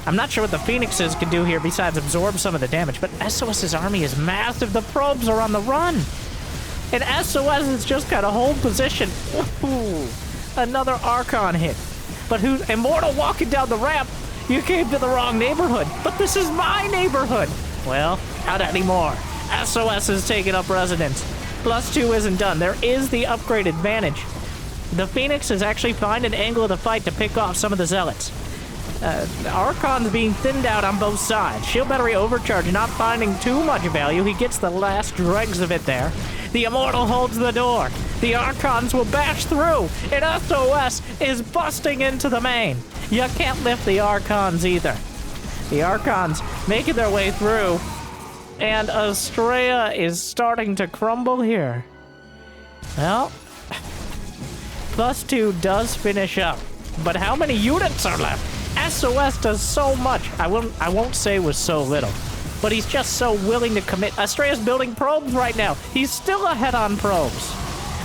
I'm not sure what the Phoenixes can do here besides absorb some of the damage, but SOS's army is massive. The probes are on the run. And SOS is just got to hold position. Ooh, another Archon hit. But who's Immortal walking down the ramp? You came to the wrong neighborhood, but this is my neighborhood. Well, not anymore. SOS is taking up residence. +2 isn't done. There is the upgrade advantage. The Phoenix is actually find an angle of the fight to pick off some of the Zealots. Archon's being thinned out on both sides. Shield battery overcharge not finding too much value. He gets the last dregs of it there. The Immortal holds the door. The Archons will bash through, and SOS is busting into the main. You can't lift the Archons either. The Archons making their way through, and Astrea is starting to crumble here. Well, +2 does finish up, but how many units are left? SOS does so much. I won't say it was so little, but he's just so willing to commit. Astrea's building probes right now. He's still ahead on probes.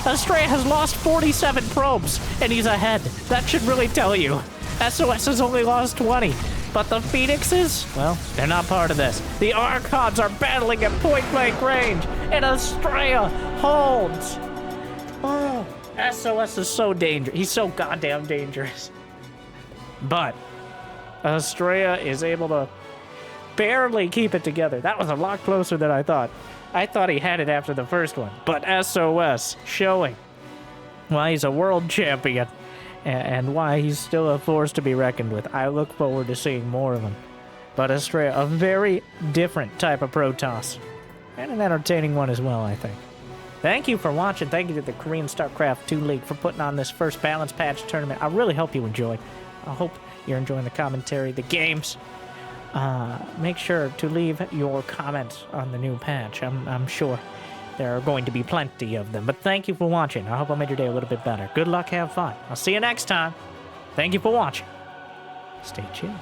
Astrea has lost 47 probes, and he's ahead. That should really tell you. SOS has only lost 20, but the Phoenixes, well, they're not part of this. The Archons are battling at point-blank range, and Astrea holds. Oh, SOS is so dangerous. He's so goddamn dangerous. But Astrea is able to barely keep it together. That was a lot closer than I thought. I thought he had it after the first one, but SOS showing why he's a world champion and why he's still a force to be reckoned with. I look forward to seeing more of him. But Astrea, a very different type of Protoss, and an entertaining one as well, I think. Thank you for watching. Thank you to the Korean StarCraft 2 League for putting on this first Balance Patch tournament. I really hope you enjoyed. I hope you're enjoying the commentary, the games. Make sure to leave your comments on the new patch. I'm sure there are going to be plenty of them. But thank you for watching. I hope I made your day a little bit better. Good luck, have fun. I'll see you next time. Thank you for watching. Stay chill.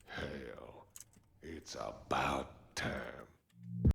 Hell, it's about time.